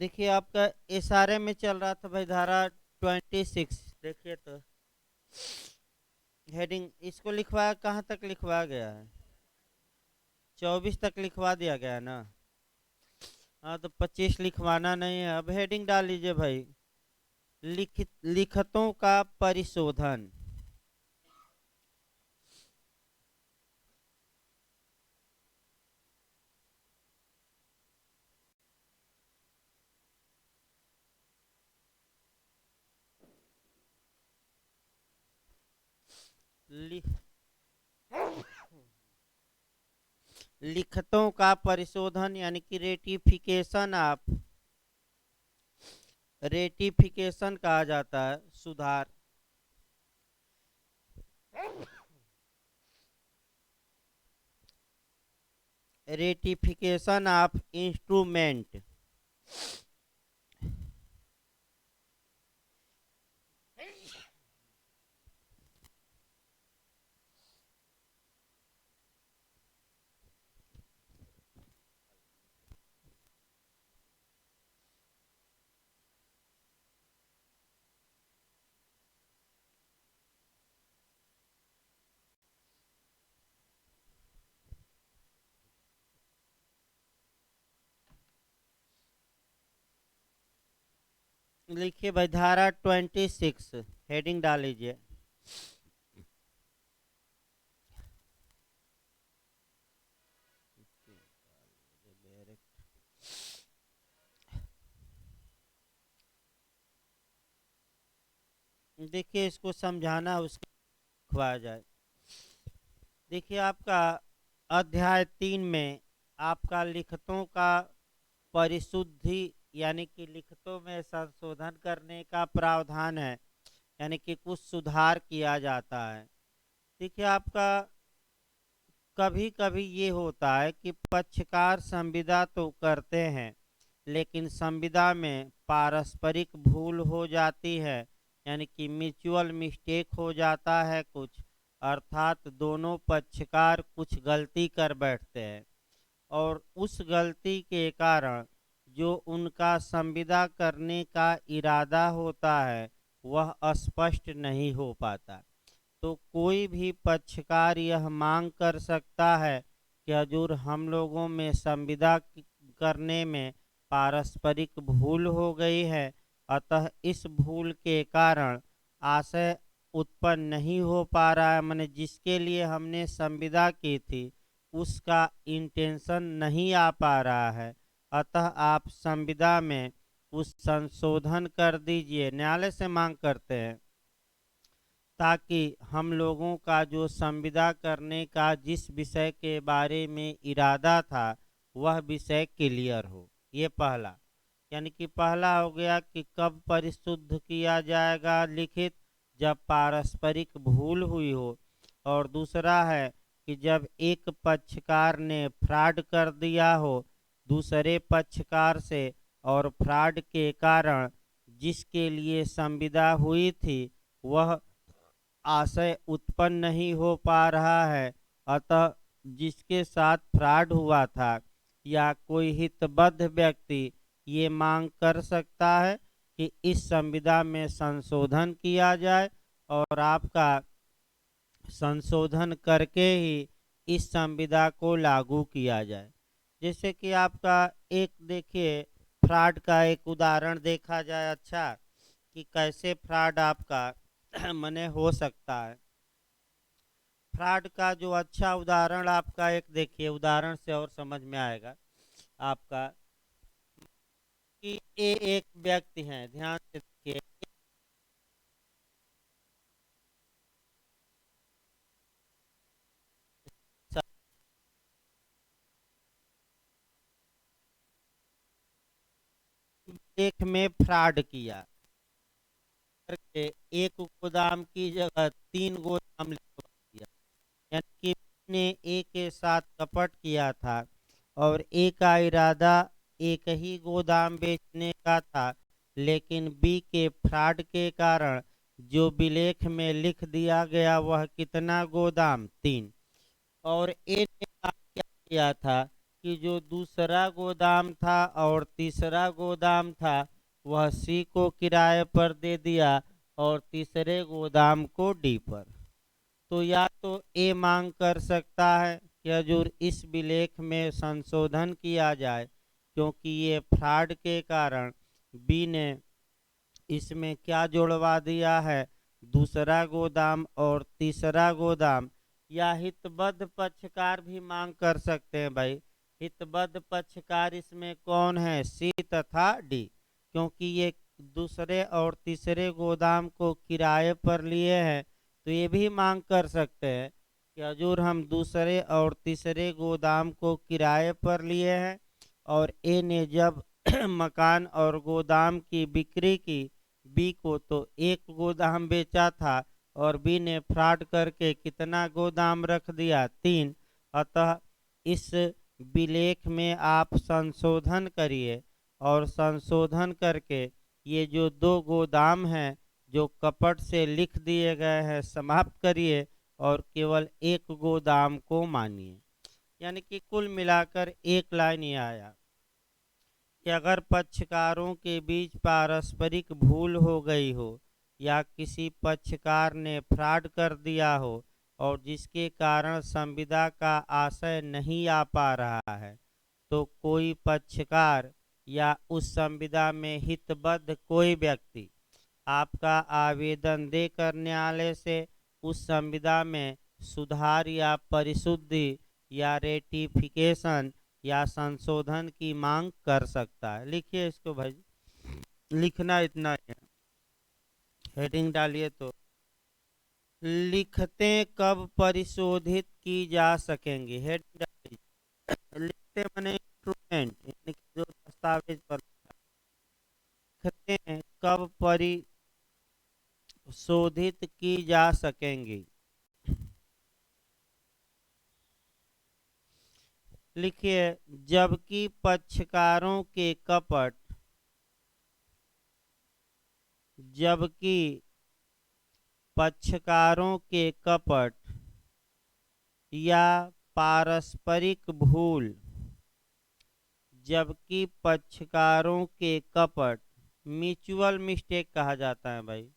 देखिए आपका इशारे में चल रहा था भाई धारा 26। देखिए तो हेडिंग इसको लिखवाया कहाँ तक लिखवाया गया है? 24 तक लिखवा दिया गया है ना। हाँ तो 25 लिखवाना नहीं है। अब हेडिंग डाल लीजिए भाई, लिखतों का परिशोधन। लि, लिखतों का परिशोधन यानी कि रेटिफिकेशन ऑफ, रेटिफिकेशन कहा जाता है, सुधार। Ratification of instrument. लिखिए भाई धारा 26, हेडिंग डाल लीजिए। देखिए इसको समझाना उसके लिखवाया जाए। देखिए आपका अध्याय 3 में आपका लिखतों का परिशुद्धि यानी कि लिखतों में संशोधन करने का प्रावधान है, यानी कि कुछ सुधार किया जाता है। देखिए आपका कभी कभी ये होता है कि पक्षकार संविदा तो करते हैं लेकिन संविदा में पारस्परिक भूल हो जाती है, यानी कि म्यूचुअल मिस्टेक हो जाता है कुछ, अर्थात दोनों पक्षकार कुछ गलती कर बैठते हैं और उस गलती के कारण जो उनका संविदा करने का इरादा होता है वह स्पष्ट नहीं हो पाता। तो कोई भी पक्षकार यह मांग कर सकता है कि हजूर हम लोगों में संविदा करने में पारस्परिक भूल हो गई है, अतः इस भूल के कारण आशय उत्पन्न नहीं हो पा रहा है, मैंने जिसके लिए हमने संविदा की थी उसका इंटेंशन नहीं आ पा रहा है, अतः आप संविदा में उस संशोधन कर दीजिए। न्यायालय से मांग करते हैं ताकि हम लोगों का जो संविदा करने का जिस विषय के बारे में इरादा था वह विषय क्लियर हो। ये पहला, यानी कि पहला हो गया कि कब परिशुद्ध किया जाएगा लिखित, जब पारस्परिक भूल हुई हो, और दूसरा है कि जब एक पक्षकार ने फ्रॉड कर दिया हो दूसरे पक्षकार से और फ्रॉड के कारण जिसके लिए संविदा हुई थी वह आशय उत्पन्न नहीं हो पा रहा है, अतः जिसके साथ फ्रॉड हुआ था या कोई हितबद्ध व्यक्ति ये मांग कर सकता है कि इस संविदा में संशोधन किया जाए और आपका संशोधन करके ही इस संविदा को लागू किया जाए। जैसे कि आपका एक देखिए फ्रॉड का एक उदाहरण देखा जाए, अच्छा कि कैसे फ्रॉड आपका मने हो सकता है। फ्रॉड का जो अच्छा उदाहरण आपका एक देखिए, उदाहरण से और समझ में आएगा आपका कि ये एक व्यक्ति है, ध्यान से देखिए। एक में फ्रॉड किया करके एक गोदाम की जगह 3 गोदाम लिखवा दिया, यानी कि ने ए के साथ कपट किया था और ए का इरादा एक ही गोदाम बेचने का था, लेकिन बी के फ्रॉड के कारण जो विलेख में लिख दिया गया वह कितना गोदाम 3, और ए ने काम क्या किया था कि जो दूसरा गोदाम था और तीसरा गोदाम था वह सी को किराए पर दे दिया और तीसरे गोदाम को डी पर। तो या तो ए मांग कर सकता है कि हजूर इस विलेख में संशोधन किया जाए, क्योंकि ये फ्रॉड के कारण बी ने इसमें क्या जोड़वा दिया है, दूसरा गोदाम और तीसरा गोदाम। या हितबद्ध पक्षकार भी मांग कर सकते हैं भाई। हितबद्ध पक्षकार इसमें कौन है, सी तथा डी, क्योंकि ये दूसरे और तीसरे गोदाम को किराए पर लिए हैं। तो ये भी मांग कर सकते हैं कि हजूर हम दूसरे और तीसरे गोदाम को किराए पर लिए हैं और ए ने जब मकान और गोदाम की बिक्री की बी को तो एक गोदाम बेचा था और बी ने फ्रॉड करके कितना गोदाम रख दिया, 3। अतः इस विलेख में आप संशोधन करिए और संशोधन करके ये जो 2 गोदाम हैं जो कपट से लिख दिए गए हैं समाप्त करिए और केवल एक गोदाम को मानिए। यानी कि कुल मिलाकर एक लाइन ये आया कि अगर पक्षकारों के बीच पारस्परिक भूल हो गई हो या किसी पक्षकार ने फ्रॉड कर दिया हो और जिसके कारण संविदा का आशय नहीं आ पा रहा है, तो कोई पक्षकार या उस संविदा में हितबद्ध कोई व्यक्ति आपका आवेदन देकर न्यायालय से उस संविदा में सुधार या परिशुद्धि या रेटिफिकेशन या संशोधन की मांग कर सकता है। लिखिए इसको भाई, लिखना इतना ही है, हेडिंग डालिए। तो लिखते कब परिशोधित की जा सकेंगी, हेडिंग डालिए। लिखते माने इंस्ट्रूमेंट, यानी कि जो दस्तावेज पर लिखते हैं कब परिशोधित की जा सकेंगी। लिखिए, जबकि पक्षकारों के कपट, जबकि पक्षकारों के कपट या पारस्परिक भूल, जबकि पक्षकारों के कपट, म्यूचुअल मिस्टेक कहा जाता है भाई,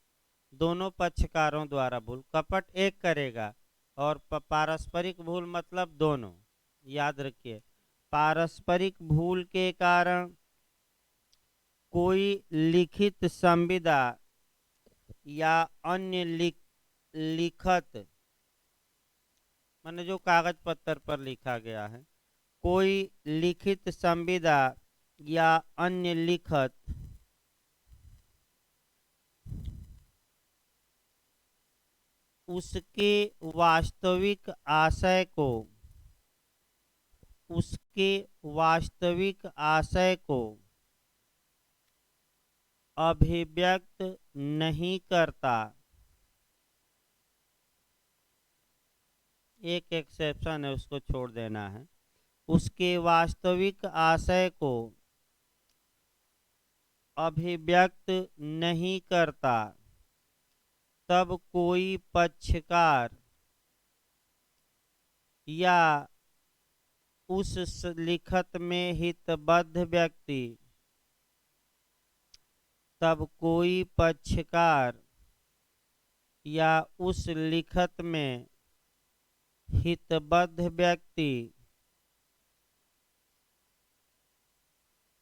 दोनों पक्षकारों द्वारा भूल, कपट एक करेगा और पारस्परिक भूल मतलब दोनों, याद रखिए। पारस्परिक भूल के कारण कोई लिखित संविदा या अन्य लिखत माने जो कागज पत्तर पर लिखा गया है, कोई लिखित संविदा या अन्य लिखत उसके वास्तविक आशय को, उसके वास्तविक आशय को अभिव्यक्त नहीं करता। एक एक्सेप्शन है, उसको छोड़ देना है। उसके वास्तविक आशय को अभिव्यक्त नहीं करता, तब कोई पक्षकार या उस लिखत में हितबद्ध व्यक्ति, तब कोई पक्षकार या उस लिखत में हितबद्ध व्यक्ति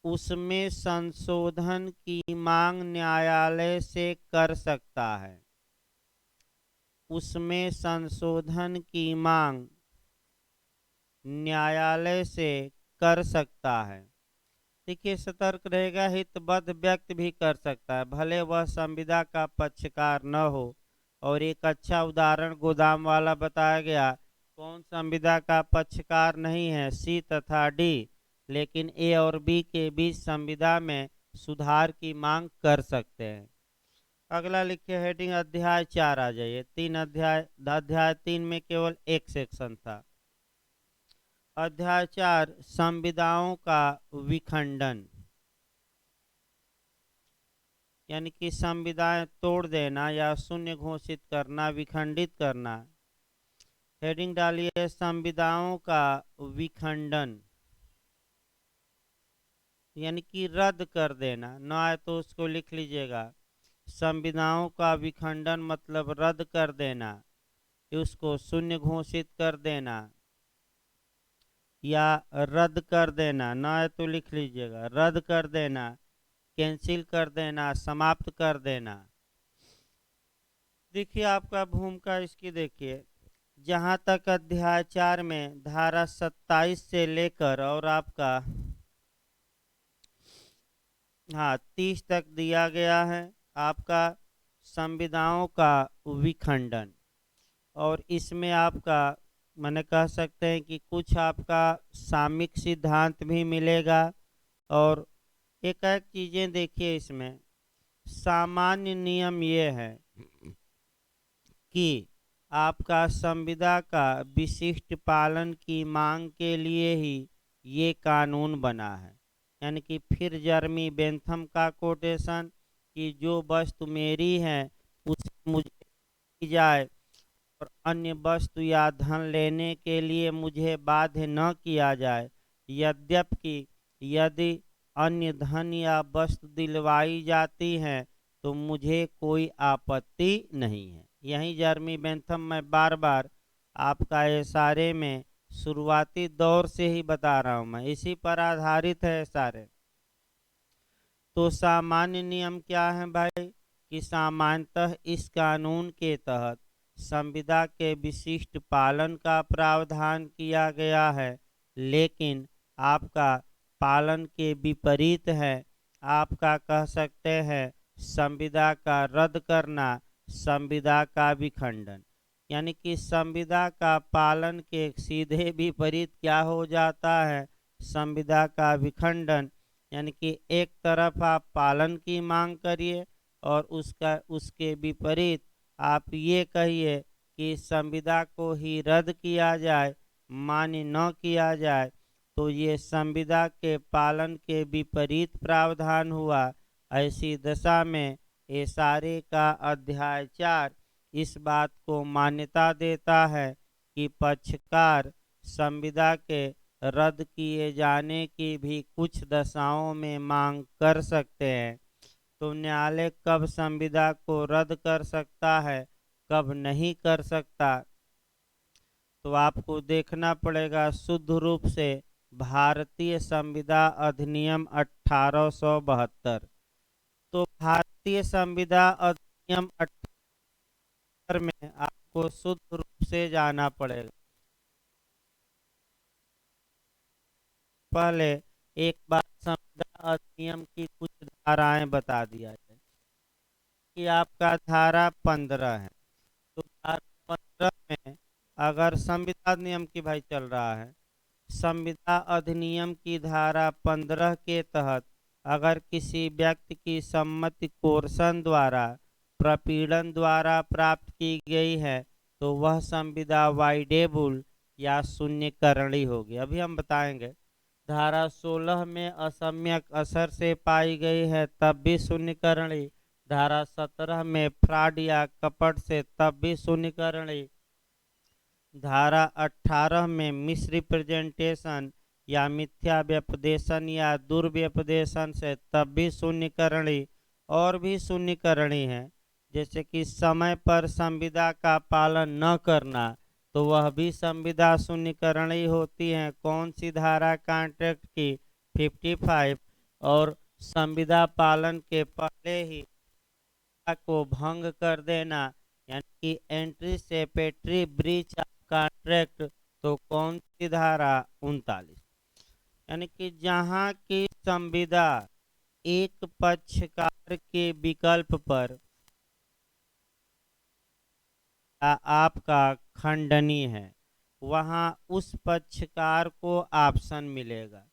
उसमें संशोधन की मांग न्यायालय से कर सकता है, उसमें संशोधन की मांग न्यायालय से कर सकता है। देखिए सतर्क रहेगा, हितबद्ध व्यक्ति भी कर सकता है, भले वह संविदा का पक्षकार न हो। और एक अच्छा उदाहरण गोदाम वाला बताया गया, कौन संविदा का पक्षकार नहीं है, सी तथा डी, लेकिन ए और बी के बीच संविदा में सुधार की मांग कर सकते हैं। अगला लिखिए हेडिंग अध्याय 4 आ जाइए। अध्याय 3 में केवल एक सेक्शन था। अध्याय 4 संविदाओं का विखंडन, यानी कि संविदाएं तोड़ देना या शून्य घोषित करना, विखंडित करना। हेडिंग डालिए संविदाओं का विखंडन। यानी कि रद्द कर देना, न आए तो उसको लिख लीजिएगा। संविधाओं का विखंडन मतलब रद्द कर देना, उसको शून्य घोषित कर देना या रद्द कर देना, न आए तो लिख लीजिएगा रद्द कर देना, कैंसिल कर देना, समाप्त कर देना। देखिए आपका भूमिका इसकी देखिए, जहाँ तक अध्याय 4 में धारा 27 से लेकर और आपका 30 तक दिया गया है आपका संविधाओं का विखंडन। और इसमें आपका मैंने कह सकते हैं कि कुछ आपका सामयिक सिद्धांत भी मिलेगा। और एक एक चीज़ें देखिए इसमें, सामान्य नियम ये है कि आपका संविदा का विशिष्ट पालन की मांग के लिए ही ये कानून बना है। यानी कि फिर जर्मी बेंथम का कोटेशन कि जो वस्तु मेरी है उसे मुझे दी जाए और अन्य वस्तु या धन लेने के लिए मुझे बाध्य न किया जाए, यद्यपि यदि अन्य धन या वस्तु दिलवाई जाती हैं तो मुझे कोई आपत्ति नहीं है। यही जर्मी बेंथम मैं बार बार आपका इशारे में शुरुआती दौर से ही बता रहा हूँ, मैं इसी पर आधारित है सारे। तो सामान्य नियम क्या है भाई कि सामान्यतः इस कानून के तहत संविदा के विशिष्ट पालन का प्रावधान किया गया है, लेकिन आपका पालन के विपरीत है। आपका कह सकते हैं संविदा का रद्द करना, संविदा का विखंडन। यानी कि संविदा का पालन के सीधे विपरीत क्या हो जाता है, संविदा का विखंडन। यानी कि एक तरफ आप पालन की मांग करिए और उसके विपरीत आप ये कहिए कि संविदा को ही रद्द किया जाए, मान्य न किया जाए, तो ये संविदा के पालन के विपरीत प्रावधान हुआ। ऐसी दशा में इशारे का अध्याय 4 इस बात को मान्यता देता है कि पक्षकार संविदा के रद्द किए जाने की भी कुछ दशाओं में मांग कर सकते हैं। तो न्यायालय कब संविदा को रद्द कर सकता है, कब नहीं कर सकता, तो आपको देखना पड़ेगा शुद्ध रूप से भारतीय संविदा अधिनियम 1872। तो भारतीय संविदा अधिनियम 78 में आपको शुद्ध रूप से जाना पड़ेगा। पहले एक बार संविदा अधिनियम की कुछ धाराएं बता दिया जाए कि आपका धारा 15 है। तो धारा 15 में अगर संविदा नियम की भाई चल रहा है, संविदा अधिनियम की धारा 15 के तहत अगर किसी व्यक्ति की सम्मति कोर्सन द्वारा प्रपीड़न द्वारा प्राप्त की गई है तो वह संविदा वाइडेबल या शून्यकरणी होगी। अभी हम बताएंगे। धारा 16 में असम्यक असर से पाई गई है तब भी शून्यकरणी। धारा 17 में फ्रॉड या कपट से तब भी शून्यकरणी। धारा 18 में मिसरिप्रेजेंटेशन या मिथ्या व्यपदेशन या दुर्व्यपदेशन से तब भी शून्यकरणी। और भी शून्यकरणी है, जैसे कि समय पर संविदा का पालन न करना, तो वह भी संविदा शून्यकरणी होती है। कौन सी धारा, कॉन्ट्रैक्ट की 55। और संविदा पालन के पहले ही को भंग कर देना, यानी कि एंट्री सेपेटरी ब्रीच ऑफ कॉन्ट्रैक्ट, तो कौन सी धारा 39। यानी कि जहां की संविदा एक पक्षकार के विकल्प पर आपका खंडनीय है, वहां उस पक्षकार को ऑप्शन मिलेगा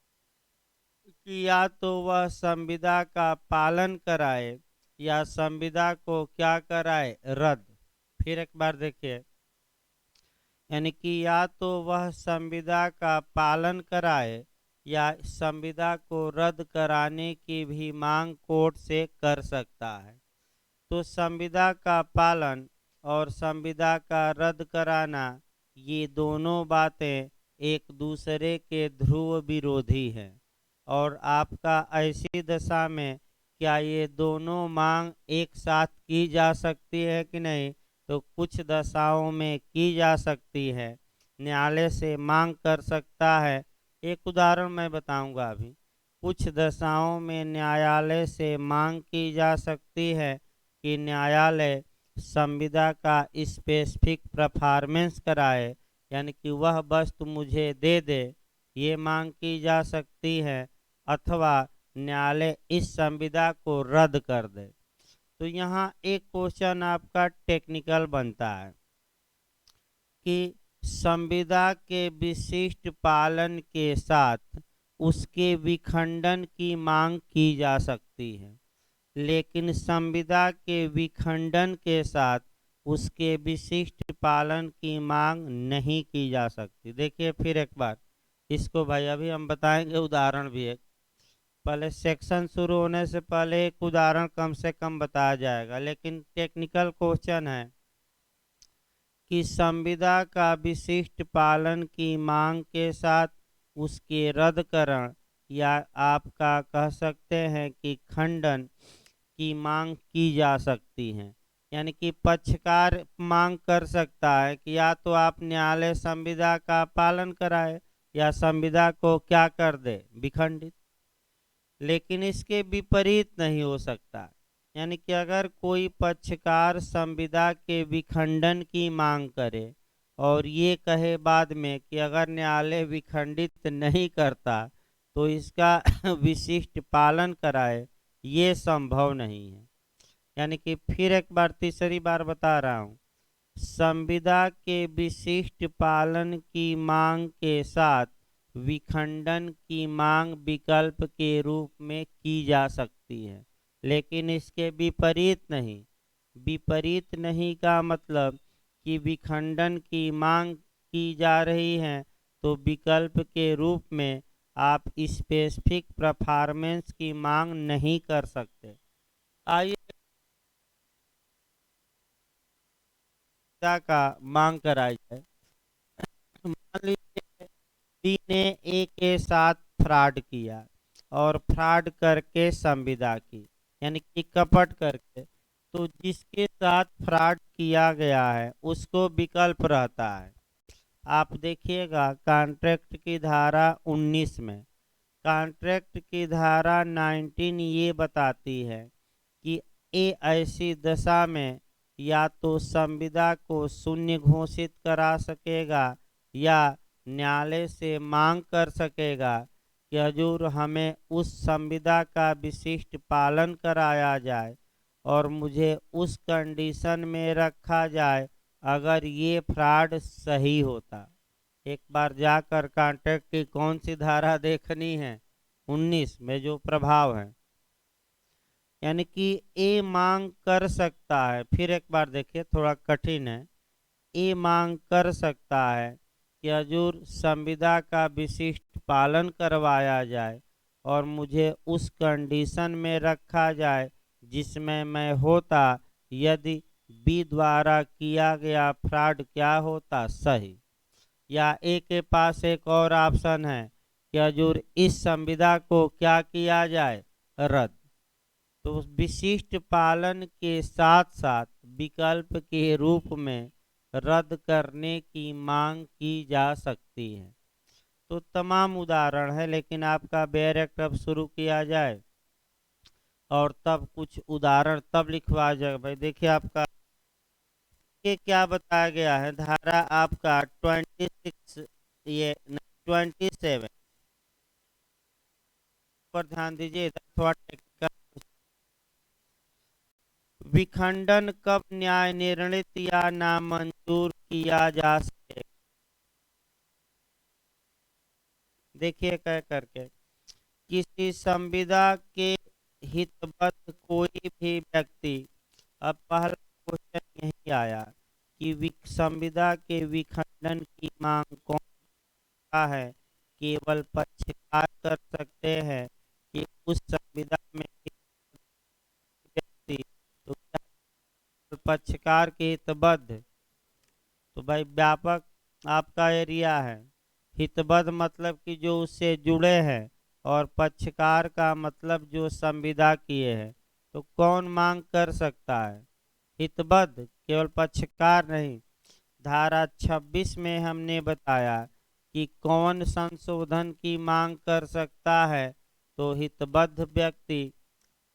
कि या तो वह संविदा का पालन कराए या संविदा को क्या कराए, रद्द। फिर एक बार देखिए, यानी कि या तो वह संविदा का पालन कराए या संविदा को रद्द कराने की भी मांग कोर्ट से कर सकता है। तो संविदा का पालन और संविदा का रद्द कराना, ये दोनों बातें एक दूसरे के ध्रुव विरोधी हैं और आपका ऐसी दशा में क्या ये दोनों मांग एक साथ की जा सकती है कि नहीं, तो कुछ दशाओं में की जा सकती है, न्यायालय से मांग कर सकता है। एक उदाहरण मैं बताऊंगा अभी। कुछ दशाओं में न्यायालय से मांग की जा सकती है कि न्यायालय संविदा का स्पेसिफिक परफॉर्मेंस कराए, यानी कि वह वस्तु मुझे दे दे, ये मांग की जा सकती है, अथवा न्यायालय इस संविदा को रद्द कर दे। तो यहाँ एक क्वेश्चन आपका टेक्निकल बनता है कि संविदा के विशिष्ट पालन के साथ उसके विखंडन की मांग की जा सकती है, लेकिन संविदा के विखंडन के साथ उसके विशिष्ट पालन की मांग नहीं की जा सकती। देखिए फिर एक बार इसको भाई अभी हम बताएंगे उदाहरण भी एक। पहले सेक्शन शुरू होने से पहले एक उदाहरण कम से कम बताया जाएगा, लेकिन टेक्निकल क्वेश्चन है कि संविदा का विशिष्ट पालन की मांग के साथ उसके रद्दकरण या आपका कह सकते हैं कि खंडन की मांग की जा सकती है। यानी कि पक्षकार मांग कर सकता है कि या तो आप न्यायालय संविदा का पालन कराए या संविदा को क्या कर दे, विखंडित। लेकिन इसके विपरीत नहीं हो सकता। यानी कि अगर कोई पक्षकार संविदा के विखंडन की मांग करे और ये कहे बाद में कि अगर न्यायालय विखंडित नहीं करता तो इसका विशिष्ट पालन कराए, ये संभव नहीं है। यानी कि फिर एक बार तीसरी बार बता रहा हूँ, संविदा के विशिष्ट पालन की मांग के साथ विखंडन की मांग विकल्प के रूप में की जा सकती है, लेकिन इसके विपरीत नहीं। विपरीत नहीं का मतलब कि विखंडन की मांग की जा रही है तो विकल्प के रूप में आप स्पेसिफिक परफॉर्मेंस की मांग नहीं कर सकते। आइए का मांग कराई जाए। मान लीजिए डी ने ए के साथ फ्रॉड किया और फ्रॉड करके संविदा की, यानी कि कपट करके। तो जिसके साथ फ्रॉड किया गया है उसको विकल्प रहता है। आप देखिएगा कॉन्ट्रैक्ट की धारा 19 में, कॉन्ट्रैक्ट की धारा 19 ये बताती है कि ए ऐसी दशा में या तो संविदा को शून्य घोषित करा सकेगा या न्यायालय से मांग कर सकेगा कि हजूर हमें उस संविदा का विशिष्ट पालन कराया जाए और मुझे उस कंडीशन में रखा जाए अगर ये फ्रॉड सही होता। एक बार जाकर कॉन्ट्रैक्ट की कौन सी धारा देखनी है, 19 में जो प्रभाव है। यानी कि ए मांग कर सकता है, फिर एक बार देखिए थोड़ा कठिन है। ए मांग कर सकता है कि हजूर संविदा का विशिष्ट पालन करवाया जाए और मुझे उस कंडीशन में रखा जाए जिसमें मैं होता यदि बी द्वारा किया गया फ्रॉड क्या होता, सही। या ए के पास एक और ऑप्शन है कि हजूर इस संविदा को क्या किया जाए, रद्द। तो विशिष्ट पालन के साथ साथ विकल्प के रूप में रद्द करने की मांग की जा सकती है। तो तमाम उदाहरण है, लेकिन आपका बेयर एक्ट अब शुरू किया जाए और तब कुछ उदाहरण तब लिखवा जाए। भाई देखिए आपका ये क्या बताया गया है, धारा आपका 26 ये 27 पर ध्यान दीजिए, थोड़ा टेक्निकल। विखंडन कब न्याय निर्णित या नामंजूर किया जा सके। देखिए कह करके किसी संविदा के हितबद्ध कोई भी व्यक्ति, अब पहला क्वेश्चन यही आया कि संविदा के विखंडन की मांग कौन सा है, केवल पक्षकार कर सकते हैं कि उस संविदा में व्यक्ति, तो पक्षकार के हितबद्ध, तो भाई व्यापक आपका एरिया है। हितबद्ध मतलब कि जो उससे जुड़े हैं, और पक्षकार का मतलब जो संविदा किए हैं, तो कौन मांग कर सकता है? हितबद्ध, केवल पक्षकार नहीं। धारा 26 में हमने बताया कि कौन संशोधन की मांग कर सकता है, तो हितबद्ध व्यक्ति।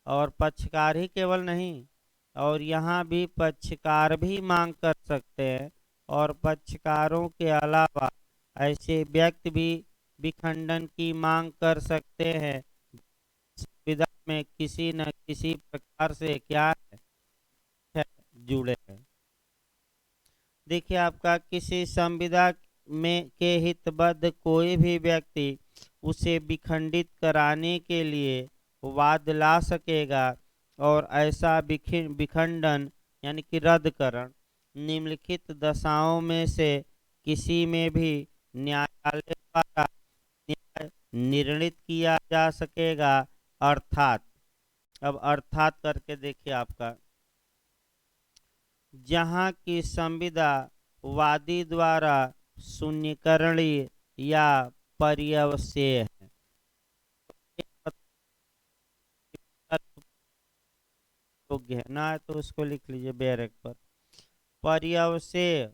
और पक्षकार ही केवल नहीं, और यहाँ भी पक्षकार भी मांग कर सकते हैं, और पक्षकारों के अलावा ऐसे व्यक्ति भी विखंडन की मांग कर सकते हैं संविदा में किसी न किसी प्रकार से क्या है, जुड़े हैं। देखिए, आपका किसी संविदा में के हितबद्ध कोई भी व्यक्ति उसे विखंडित कराने के लिए वाद ला सकेगा, और ऐसा विखंडन यानी कि रद्दकरण निम्नलिखित दशाओं में से किसी में भी न्यायालय द्वारा निर्णित किया जा सकेगा। अर्थात, अब अर्थात करके देखिए आपका, जहाँ की संविदा वादी द्वारा शून्यकरणीय या पर्यवसेय है। योग्य है ना, तो उसको लिख लीजिए बैरक पर। पर्यवसेय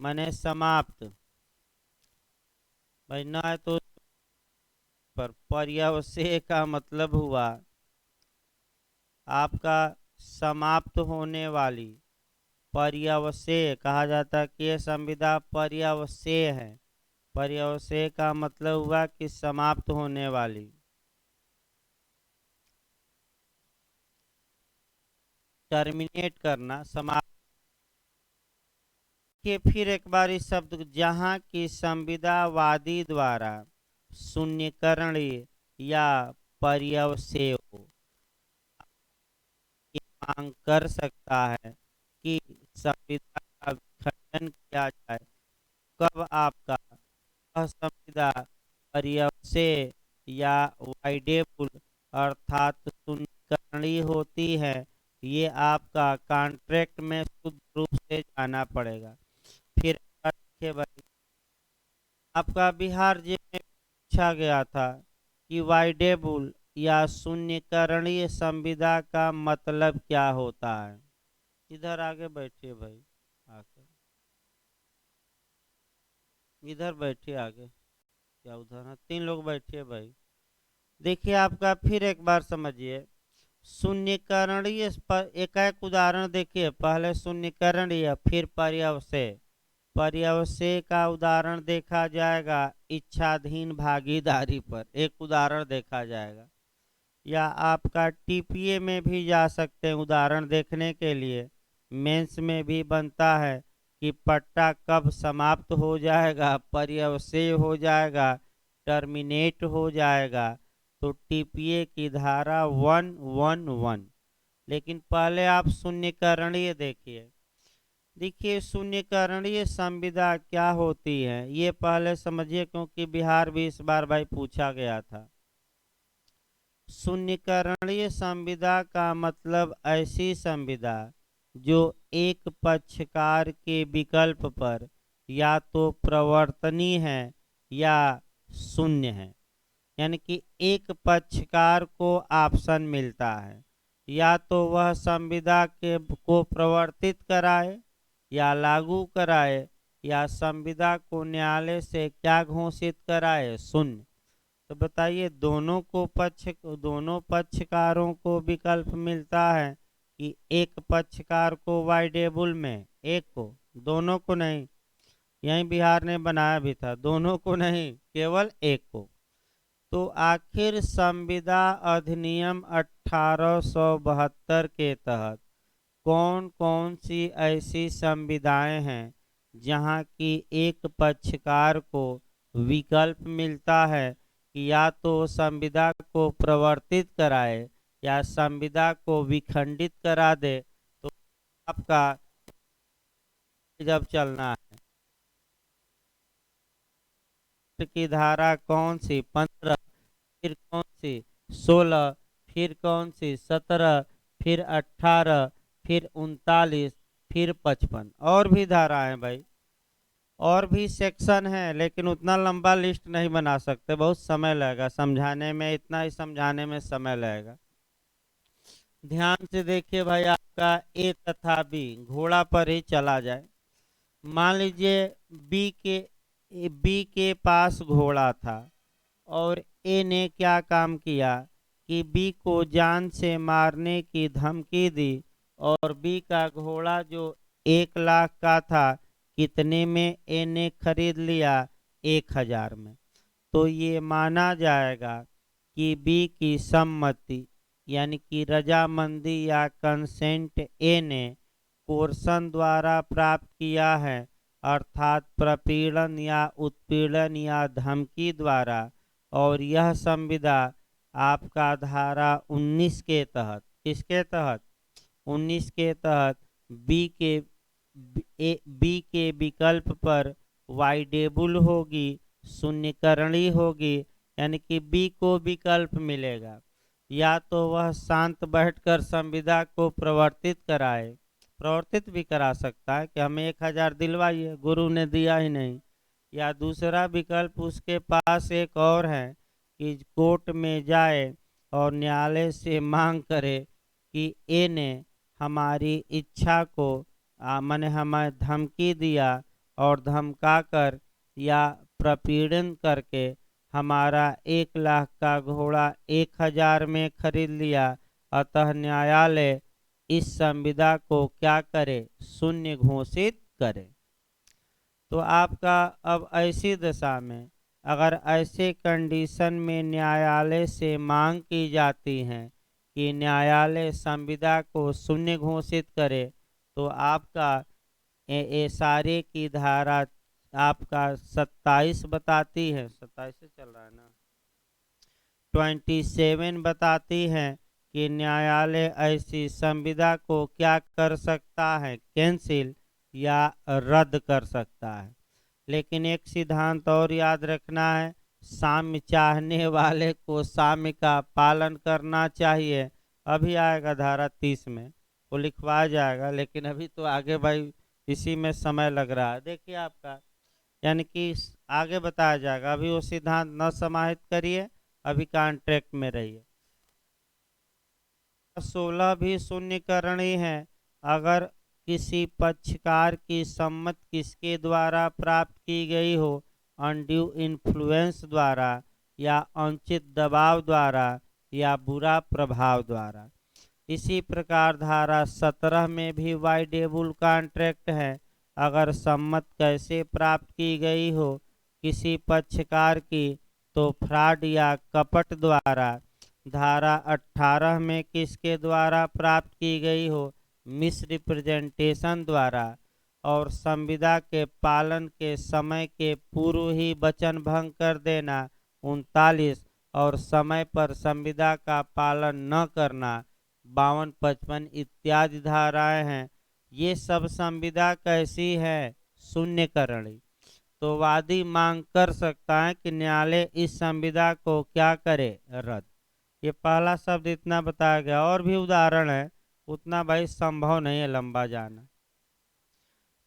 माने समाप्त, भाई ना है तो पर पर्यवसेय का मतलब हुआ आपका समाप्त होने वाली। पर्यवसेय कहा जाता है कि यह संविदा पर्यवसेय है। पर्यवसेय का मतलब हुआ कि समाप्त होने वाली। टर्मिनेट करना, समाप्त। के फिर एक बार इस शब्द को, जहाँ की संविदा वादी द्वारा शून्यकरणीय या पर्यवसेय हो, मांग कर सकता है कि संविदा का विखंडन किया जाए। कब आपका असंविदा पर्यवसेय या वाइडेबल अर्थात शून्यकरणीय होती है, ये आपका कॉन्ट्रैक्ट में शुद्ध रूप से जाना पड़ेगा। फिर देखिए भाई, आपका बिहार जी में पूछा गया था कि वाइडेबल या शून्यकरणीय संविदा का मतलब क्या होता है। इधर आगे बैठिए भाई, आकर इधर बैठिए आगे, क्या उधर है, 3 लोग बैठिए भाई। देखिए आपका फिर एक बार समझिए, शून्यकरणीय पर एक एक उदाहरण देखिए। पहले शून्यकरणीय, फिर पर्यवसेय। पर्यवसेय का उदाहरण देखा जाएगा इच्छाधीन भागीदारी पर, एक उदाहरण देखा जाएगा। या आपका टीपीए में भी जा सकते हैं उदाहरण देखने के लिए। मेंस में भी बनता है कि पट्टा कब समाप्त हो जाएगा, पर्यवसेय हो जाएगा, टर्मिनेट हो जाएगा। तो टीपीए की धारा 111। लेकिन पहले आप शून्यकरणीय देखिए। देखिए, शून्यकरणीय संविदा क्या होती है ये पहले समझिए, क्योंकि बिहार भी इस बार भाई पूछा गया था। शून्यकरणीय संविदा का मतलब ऐसी संविदा जो एक पक्षकार के विकल्प पर या तो प्रवर्तनीय है या शून्य है। यानी कि एक पक्षकार को ऑप्शन मिलता है, या तो वह संविदा के को प्रवर्तित कराए या लागू कराए, या संविदा को न्यायालय से क्या घोषित कराए, शून्य। तो बताइए, दोनों पक्षकारों को विकल्प मिलता है कि एक पक्षकार को वाइडेबल में, एक को, दोनों को नहीं। यही बिहार ने बनाया भी था, दोनों को नहीं, केवल एक को। तो आखिर संविदा अधिनियम 1872 के तहत कौन कौन सी ऐसी संविदाएं हैं जहां की एक पक्षकार को विकल्प मिलता है कि या तो संविदा को प्रवर्तित कराए या संविदा को विखंडित करा दे। तो आपका जब चलना है की धारा कौन सी, 15, फिर कौन सी, 16, फिर कौन सी, 17, फिर 18, फिर 39, फिर 55, और भी धारा है भाई। और भी सेक्शन है, लेकिन उतना लंबा लिस्ट नहीं बना सकते, बहुत समय लगेगा समझाने में, इतना ही समझाने में समय लगेगा। ध्यान से देखिए भाई, आपका ए तथा बी घोड़ा पर ही चला जाए। मान लीजिए बी के पास घोड़ा था और ए ने क्या काम किया कि बी को जान से मारने की धमकी दी, और बी का घोड़ा जो 1 लाख का था कितने में ए ने खरीद लिया, 1,000 में। तो ये माना जाएगा कि बी की सम्मति यानी कि रजामंदी या कंसेंट ए ने कोर्सन द्वारा प्राप्त किया है, अर्थात प्रपीड़न या उत्पीड़न या धमकी द्वारा। और यह संविदा आपका धारा 19 के तहत, किसके तहत, 19 के तहत बी के विकल्प पर वाइडेबल होगी, शून्यकरणी होगी, यानी कि बी को विकल्प मिलेगा, या तो वह शांत बैठकर संविदा को प्रवर्तित कराए, प्रवर्तित भी करा सकता है कि हमें 1,000 दिलवाइए, गुरु ने दिया ही नहीं। या दूसरा विकल्प उसके पास एक और है कि कोर्ट में जाए और न्यायालय से मांग करे कि ए ने हमारी इच्छा को मैंने हमें धमकी दिया और धमका कर या प्रपीड़न करके हमारा 1 लाख का घोड़ा 1,000 में खरीद लिया, अतः न्यायालय इस संविदा को क्या करे, शून्य घोषित करे। तो आपका अब ऐसी दशा में अगर ऐसे कंडीशन में न्यायालय से मांग की जाती है कि न्यायालय संविदा को शून्य घोषित करे, तो आपका ए सारे की धारा आपका 27 बताती है, 27 से चल रहा है ना, 27 बताती है कि न्यायालय ऐसी संविदा को क्या कर सकता है, कैंसिल या रद्द कर सकता है। लेकिन एक सिद्धांत और याद रखना है, साम्य चाहने वाले को साम्य का पालन करना चाहिए। अभी आएगा धारा 30 में, वो लिखवा जाएगा, लेकिन अभी तो आगे भाई इसी में समय लग रहा है। देखिए आपका यानी कि आगे बताया जाएगा, अभी वो सिद्धांत न समाहित करिए, अभी कॉन्ट्रैक्ट में रहिए। 16 भी शून्यकरणी है। अगर किसी पक्षकार की सम्मति किसके द्वारा प्राप्त की गई हो, अनड्यू इन्फ्लुएंस द्वारा या अनुचित दबाव द्वारा या बुरा प्रभाव द्वारा। इसी प्रकार धारा 17 में भी वाइडेबल कॉन्ट्रैक्ट है। अगर सम्मति कैसे प्राप्त की गई हो किसी पक्षकार की, तो फ्रॉड या कपट द्वारा। धारा 18 में किसके द्वारा प्राप्त की गई हो, मिस रिप्रेजेंटेशन द्वारा। और संविदा के पालन के समय के पूर्व ही वचन भंग कर देना 39। और समय पर संविदा का पालन न करना 52, 55 इत्यादि धाराएं हैं। ये सब संविदा कैसी है, शून्यकरणी। तो वादी मांग कर सकता है कि न्यायालय इस संविदा को क्या करे, रद्द। ये पहला शब्द इतना बताया गया, और भी उदाहरण है, उतना भाई संभव नहीं है लंबा जाना।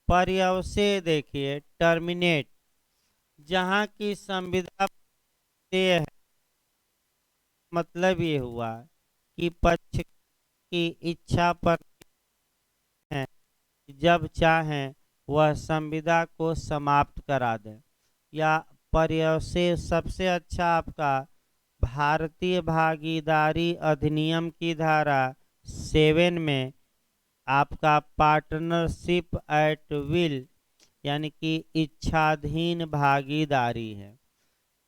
पर्यवसे देखिए टर्मिनेट, जहाँ की संविदा है, मतलब ये हुआ कि पक्ष की इच्छा पर है, जब चाहें वह संविदा को समाप्त करा दें। या पर्यवसे सबसे अच्छा आपका भारतीय भागीदारी अधिनियम की धारा 7 में आपका पार्टनरशिप एट विल यानी कि इच्छाधीन भागीदारी है।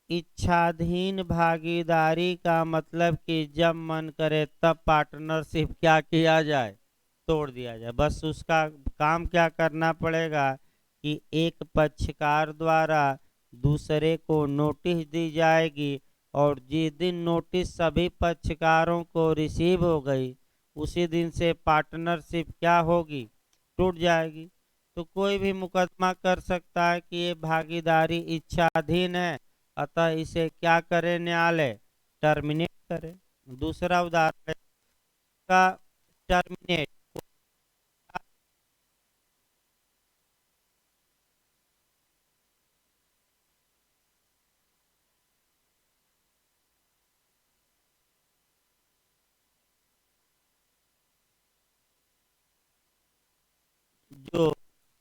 इच्छाधीन भागीदारी का मतलब कि जब मन करे तब पार्टनरशिप क्या किया जाए, तोड़ दिया जाए। बस उसका काम क्या करना पड़ेगा कि एक पक्षकार द्वारा दूसरे को नोटिस दी जाएगी, और जिस दिन नोटिस सभी पक्षकारों को रिसीव हो गई उसी दिन से पार्टनरशिप क्या होगी, टूट जाएगी। तो कोई भी मुकदमा कर सकता है कि ये भागीदारी इच्छाधीन है, अतः इसे क्या करे न्यायालय, टर्मिनेट करे। दूसरा उदाहरण है का टर्मिनेट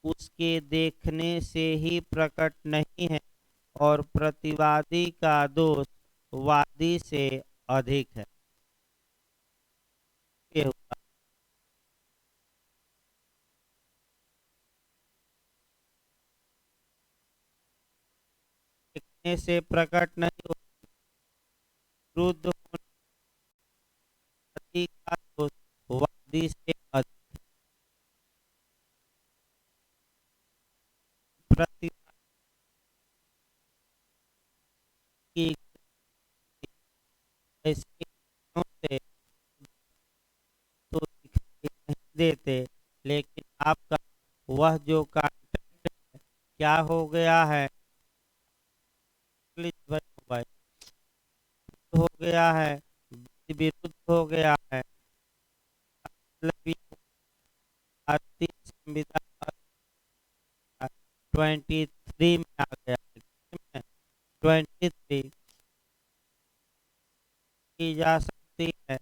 उसके देखने से ही प्रकट नहीं है और प्रतिवादी का दोष वादी से अधिक है। ये हुआ। देखने से प्रकट नहीं हो, क्रुद्ध होने का दोष वादी से अधिक। प्रतिवादी की ऐसे गुणों से तो दिखाई नहीं देते, लेकिन आपका वह जो कंटेंट क्या हो गया है, प्लीज भाई मोबाइल हो गया है, विरुद्ध हो गया है। मतलब ये भारतीय संविधान 23 में आ गया है। 23 की जा सकती है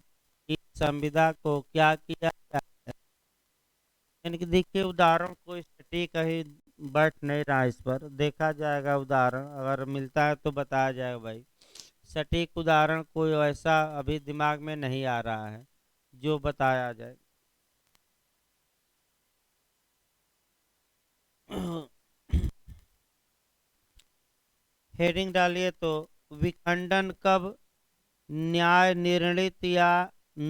कि संविदा को क्या किया जाए। यानी कि देखिए उदाहरण कोई सटीक कहीं बैठ नहीं रहा, इस पर देखा जाएगा। उदाहरण अगर मिलता है तो बताया जाएगा भाई। सटीक उदाहरण कोई ऐसा अभी दिमाग में नहीं आ रहा है जो बताया जाए। हेडिंग डालिए तो, विखंडन कब न्याय निर्णीत या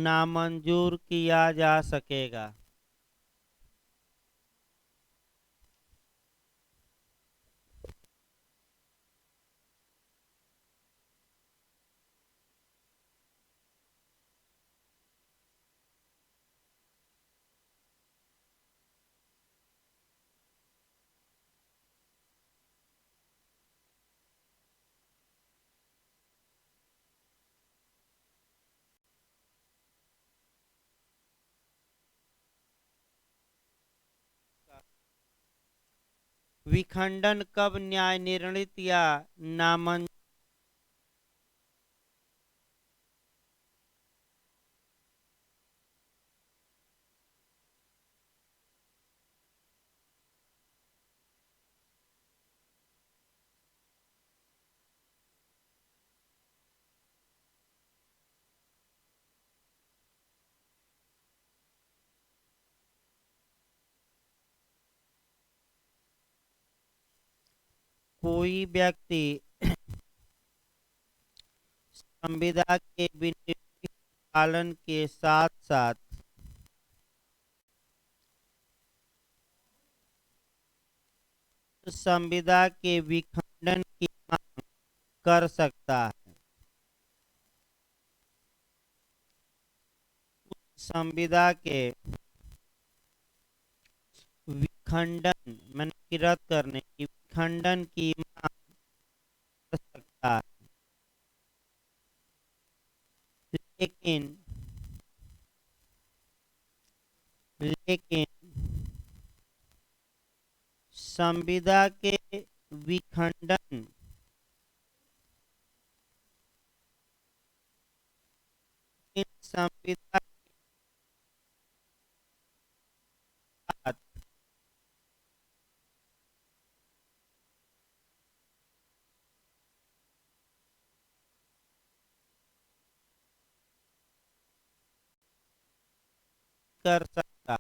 नामंजूर किया जा सकेगा। विखंडन कब न्याय निर्णीत या नामंजूर कोई व्यक्ति संविदा के विनिर्देश पालन के साथ साथ संविदा के विखंडन की मांग कर सकता है। संविदा के विखंडन मैंने कि रद्द करने की विखंडन की मांग कर सकता है, लेकिन लेकिन संविदा के विखंडन संविदा के साथ कर सकता है।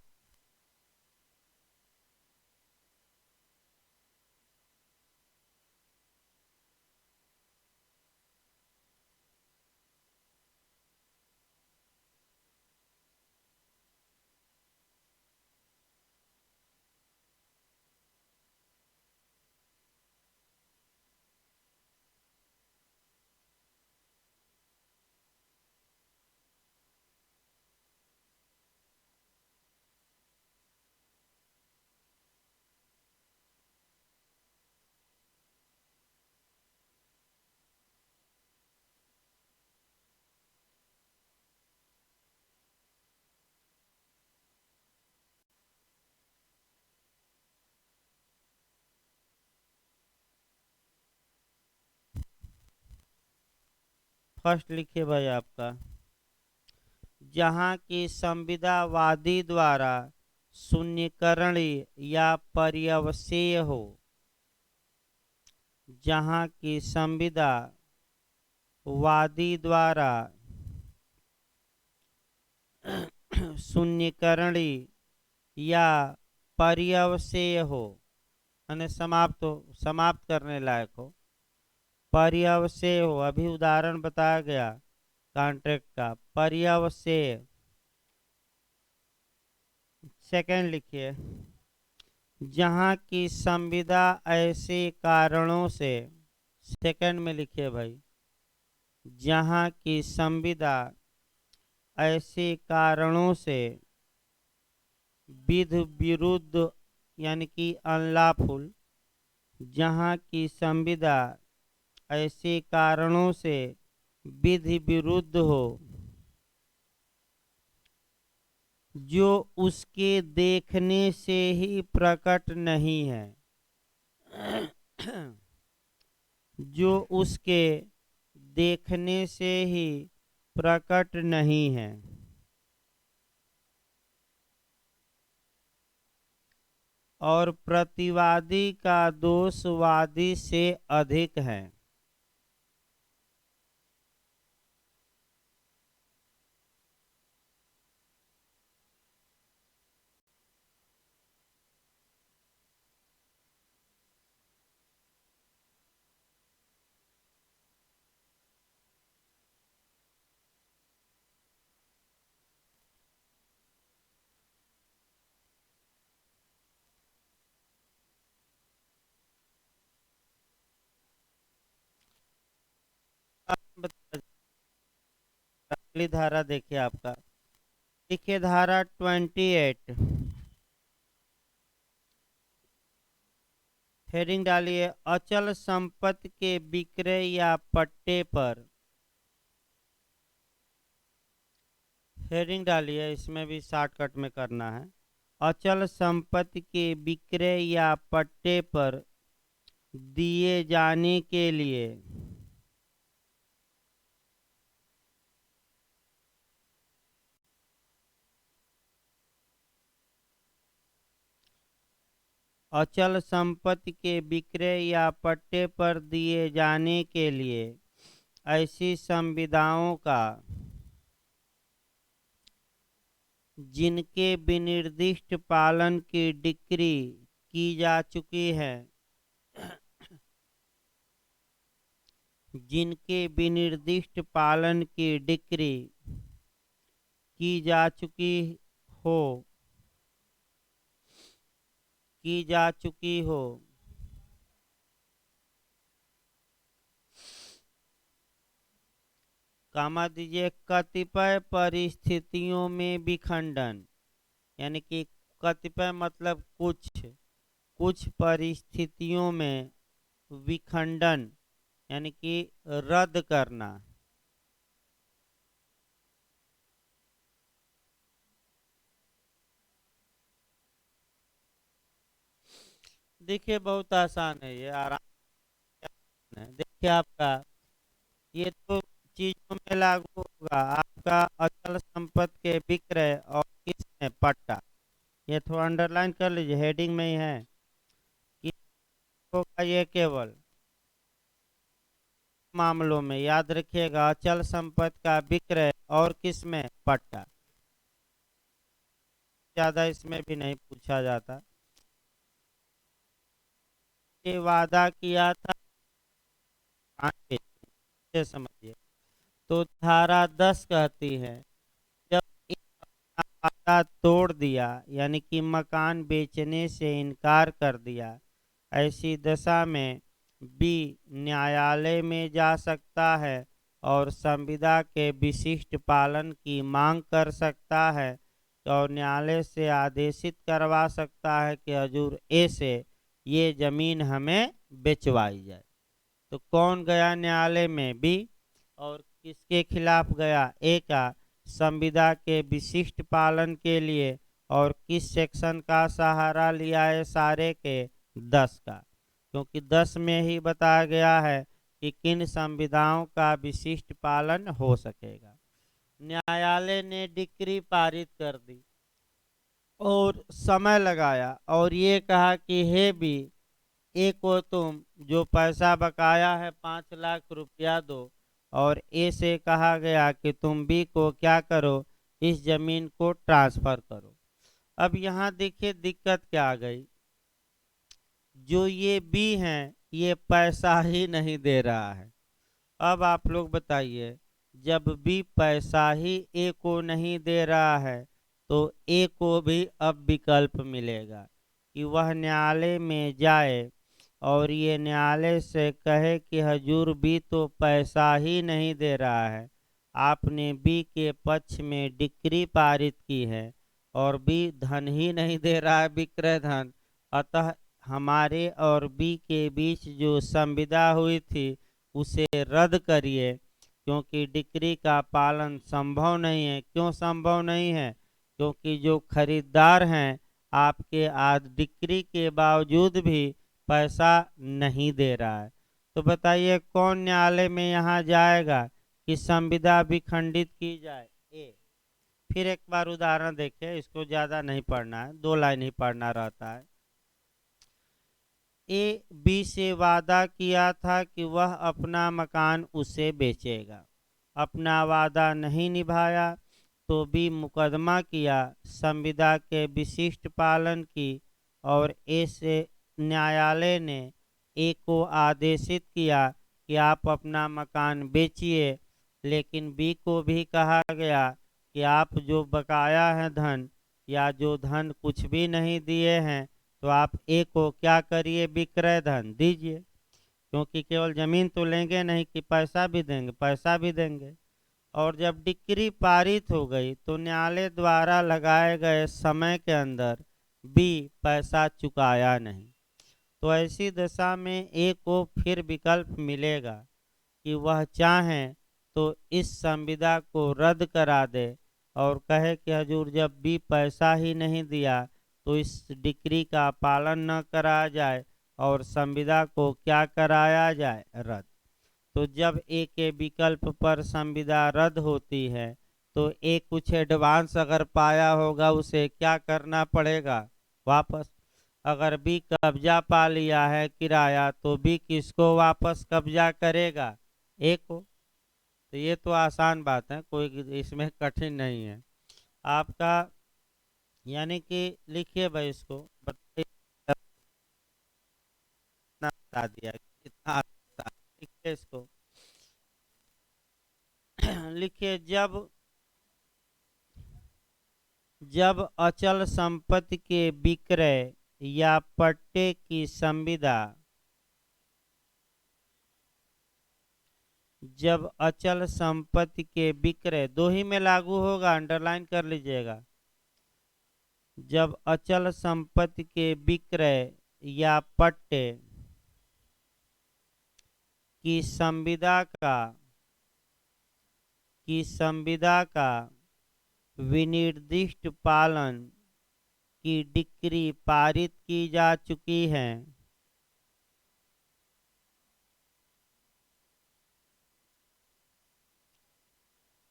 फर्स्ट लिखिए भाई आपका, जहां की संविदा वादी द्वारा शून्यकरणीय या पर्यवसेय हो, जहां की संविदा वादी द्वारा शून्यकरणीय या पर्यवसेय हो, यानी समाप्त करने लायक हो, पर्यवसेय हो। अभी उदाहरण बताया गया कॉन्ट्रैक्ट का, पर्यवसेय। सेकंड लिखिए, जहां की संविदा ऐसे कारणों से, सेकंड में लिखिए भाई, जहां की संविदा ऐसे कारणों से विधि विरुद्ध यानी कि अनलॉफुल, जहां की संविदा ऐसे कारणों से विधि विरुद्ध हो जो उसके देखने से ही प्रकट नहीं है, जो उसके देखने से ही प्रकट नहीं है, और प्रतिवादी का दोष वादी से अधिक है। अगली धारा देखिए आपका, देखिए धारा 28, हेडिंग डालिए, अचल संपत्ति के विक्रय या पट्टे पर। हेडिंग डालिए, इसमें भी शॉर्टकट में करना है। अचल संपत्ति के विक्रय या पट्टे पर दिए जाने के लिए अचल संपत्ति के विक्रय या पट्टे पर दिए जाने के लिए ऐसी संविदाओं का जिनके विनिर्दिष्ट पालन की डिक्री की जा चुकी है, जिनके विनिर्दिष्ट पालन की डिक्री की जा चुकी हो, की जा चुकी हो, कामा दीजिए, कतिपय परिस्थितियों में विखंडन, यानी कि कतिपय मतलब कुछ परिस्थितियों में विखंडन यानी कि रद्द करना। देखिए बहुत आसान है ये, आराम है। देखिए आपका ये तो चीजों में लागू होगा, आपका अचल संपत्ति के विक्रय और किसमें पट्टा, ये थोड़ा अंडरलाइन कर लीजिए, हेडिंग में ही है कि होगा ये केवल मामलों में, याद रखिएगा, अचल संपत्ति का विक्रय और किसमें पट्टा, ज्यादा इसमें भी नहीं पूछा जाता। ये वादा किया था, आगे समझिए। तो धारा 10 कहती है, जब एक वादा तोड़ दिया यानी कि मकान बेचने से इनकार कर दिया, ऐसी दशा में बी न्यायालय में जा सकता है और संविदा के विशिष्ट पालन की मांग कर सकता है, और न्यायालय से आदेशित करवा सकता है कि हजूर ए से ये जमीन हमें बेचवाई जाए। तो कौन गया न्यायालय में? बी। और किसके खिलाफ गया? ए का संविदा के विशिष्ट पालन के लिए। और किस सेक्शन का सहारा लिया है? सारे के 10 का, क्योंकि 10 में ही बताया गया है कि किन संविधाओं का विशिष्ट पालन हो सकेगा। न्यायालय ने डिक्री पारित कर दी और समय लगाया और ये कहा कि हे बी, ए को तुम जो पैसा बकाया है 5 लाख रुपया दो। और ए से कहा गया कि तुम बी को क्या करो, इस जमीन को ट्रांसफर करो। अब यहाँ देखिए दिक्कत क्या आ गई, जो ये बी है ये पैसा ही नहीं दे रहा है। अब आप लोग बताइए, जब बी पैसा ही ए को नहीं दे रहा है तो ए को भी अब विकल्प मिलेगा कि वह न्यायालय में जाए और ये न्यायालय से कहे कि हजूर बी तो पैसा ही नहीं दे रहा है, आपने बी के पक्ष में डिक्री पारित की है और बी धन ही नहीं दे रहा है, विक्रय धन। अतः हमारे और बी के बीच जो संविदा हुई थी उसे रद्द करिए, क्योंकि डिक्री का पालन संभव नहीं है। क्यों संभव नहीं है? क्योंकि जो खरीदार हैं आपके आज डिक्री के बावजूद भी पैसा नहीं दे रहा है। तो बताइए कौन न्यायालय में यहाँ जाएगा कि संविदा भी खंडित की जाए? ए। फिर एक बार उदाहरण देखिए, इसको ज्यादा नहीं पढ़ना है, 2 लाइन ही पढ़ना रहता है। ए बी से वादा किया था कि वह अपना मकान उसे बेचेगा, अपना वादा नहीं निभाया तो बी मुकदमा किया, संविदा के विशिष्ट पालन की और ए से न्यायालय ने ए को आदेशित किया कि आप अपना मकान बेचिए। लेकिन बी को भी कहा गया कि आप जो बकाया है धन या जो धन कुछ भी नहीं दिए हैं तो आप ए को क्या करिए, विक्रय धन दीजिए, क्योंकि केवल जमीन तो लेंगे नहीं कि पैसा भी देंगे, पैसा भी देंगे। और जब डिक्री पारित हो गई तो न्यायालय द्वारा लगाए गए समय के अंदर बी पैसा चुकाया नहीं, तो ऐसी दशा में ए को फिर विकल्प मिलेगा कि वह चाहे तो इस संविदा को रद्द करा दे और कहे कि हजूर जब बी पैसा ही नहीं दिया तो इस डिक्री का पालन न कराया जाए और संविदा को क्या कराया जाए, रद्द। तो जब ए के विकल्प पर संविदा रद्द होती है तो ए कुछ एडवांस अगर पाया होगा उसे क्या करना पड़ेगा, वापस। अगर बी कब्जा पा लिया है किराया तो बी किसको वापस कब्जा करेगा, ए को। तो ये तो आसान बात है, कोई इसमें कठिन नहीं है आपका। यानी कि लिखिए भाई, इसको बताइए, बता दिया कितना आसान है। लिखिए इसको लिखिए, जब जब अचल संपत्ति के विक्रय या पट्टे की संविदा, जब अचल संपत्ति के विक्रय, दो ही में लागू होगा, अंडरलाइन कर लीजिएगा। जब अचल संपत्ति के विक्रय या पट्टे की संविदा का विनिर्दिष्ट पालन की डिक्री पारित की जा चुकी है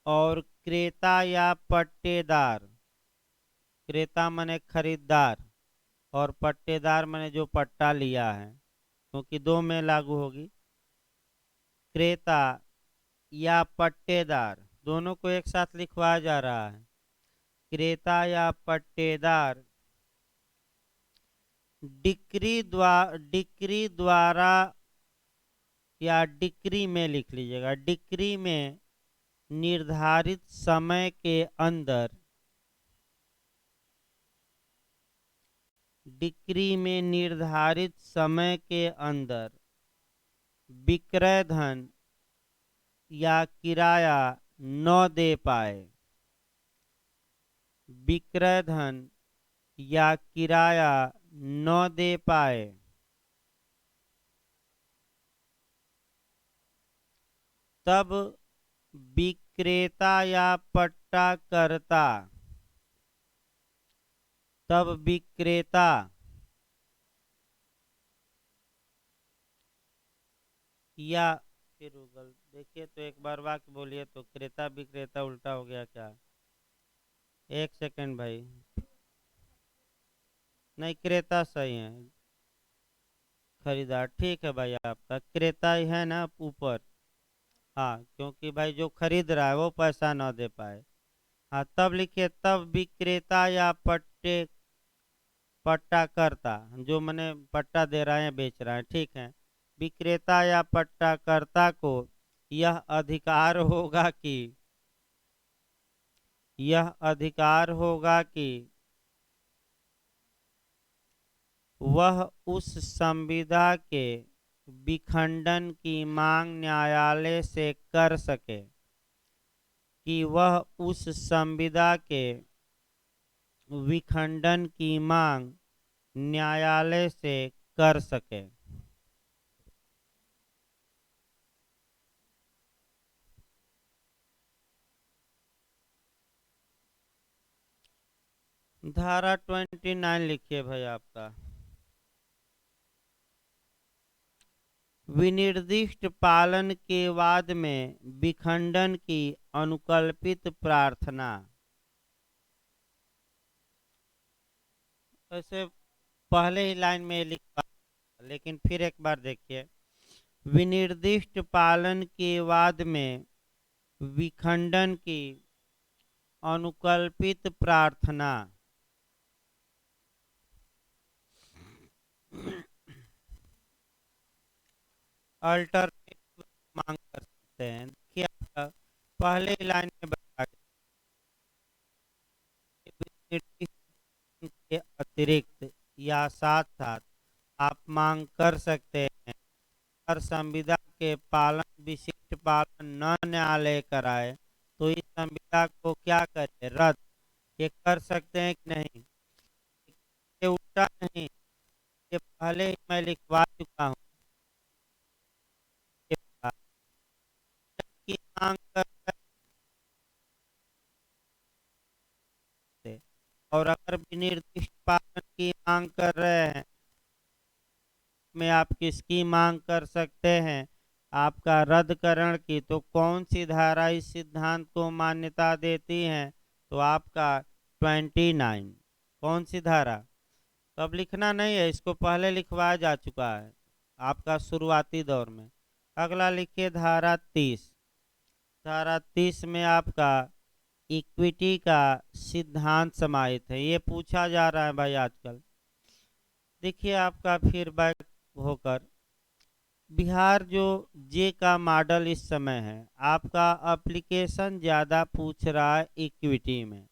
और क्रेता या पट्टेदार, क्रेता माने खरीदार और पट्टेदार माने जो पट्टा लिया है, क्योंकि दो में लागू होगी। क्रेता या पट्टेदार दोनों को एक साथ लिखवाया जा रहा है। क्रेता या पट्टेदार डिक्री द्वारा या डिक्री में लिख लीजिएगा, डिक्री में निर्धारित समय के अंदर, डिक्री में निर्धारित समय के अंदर विक्रय धन या किराया न दे पाए, विक्रय धन या किराया न दे पाए तब विक्रेता या पट्टाकर्ता, तब विक्रेता या, फिर गूगल देखिए तो एक बार वाक्य बोलिए, तो क्रेता विक्रेता उल्टा हो गया क्या? एक सेकंड भाई। नहीं, क्रेता सही है। खरीदार ठीक है भाई, आपका क्रेता ही है ना ऊपर। हाँ, क्योंकि भाई जो खरीद रहा है वो पैसा ना दे पाए। हाँ, तब लिखिए, तब विक्रेता या पट्टाकर्ता, जो मैंने पट्टा दे रहा है बेच रहा है, ठीक है, विक्रेता या पट्टाकर्ता को यह अधिकार होगा कि यह अधिकार होगा कि वह उस संविदा के विखंडन की मांग न्यायालय से कर सके, कि वह उस संविदा के विखंडन की मांग न्यायालय से कर सके। धारा 29 लिखिए भाई आपका। विनिर्दिष्ट पालन के बाद में विखंडन की अनुकल्पित प्रार्थना। वैसे पहले ही लाइन में लिखा, लेकिन फिर एक बार देखिए, विनिर्दिष्ट पालन के बाद में विखंडन की अनुकल्पित प्रार्थना। अल्टरनेटिव मांग कर सकते हैं। देखिए आपका पहले ही लाइन में बताया, निर्दिष्ट के अतिरिक्त या साथ साथ आप मांग कर सकते हैं, हर संविदा के पालन विशिष्ट पालन न न्यायालय कराए तो इस संविदा को क्या करे, रद्द। ये कर सकते हैं कि नहीं? ये उल्टा नहीं, ये पहले ही मैं लिखवा चुका हूँ कि मांग कर सकते, और अगर विनिर्दिष्ट पालन की मांग कर रहे हैं में आप किसकी मांग कर सकते हैं, आपका रद्दकरण की, तो कौन सी धारा इस सिद्धांत को मान्यता देती है? तो आपका 29। कौन सी धारा? तो अब लिखना नहीं है, इसको पहले लिखवाया जा चुका है आपका शुरुआती दौर में। अगला लिखिए धारा 30। धारा 30 में आपका इक्विटी का सिद्धांत समाहित है। ये पूछा जा रहा है भाई आजकल। देखिए आपका फिर बैक होकर बिहार जो जे का मॉडल इस समय है, आपका एप्लीकेशन ज़्यादा पूछ रहा है इक्विटी में।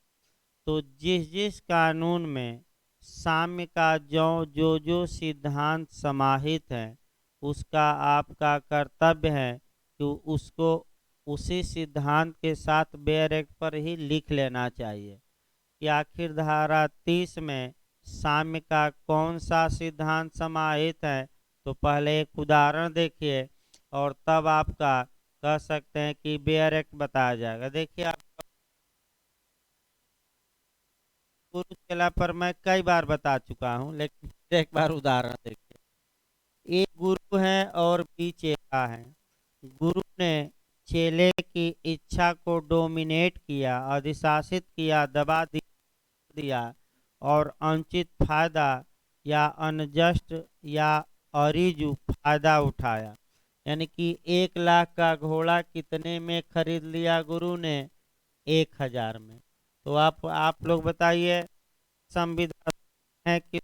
तो जिस जिस कानून में साम्य का जो सिद्धांत समाहित है, उसका आपका कर्तव्य है कि उसको उसी सिद्धांत के साथ बेयर एक्ट पर ही लिख लेना चाहिए कि आखिर धारा 30 में साम्य का कौन सा सिद्धांत समाहित है। तो पहले एक उदाहरण देखिए और तब आपका कह सकते हैं कि बेयर एक्ट बताया जाएगा। देखिए आप, गुरु चेला पर मैं कई बार बता चुका हूं, लेकिन फिर एक बार उदाहरण देखिए। एक गुरु है और बी चेला है। गुरु ने चेले की इच्छा को डोमिनेट किया, अधिशासित किया, दबा दिया और अनुचित फायदा या अनजस्ट या अरीजू फायदा उठाया। यानी कि 1 लाख का घोड़ा कितने में खरीद लिया गुरु ने? 1000 में। तो आप लोग बताइए, संविधान है कि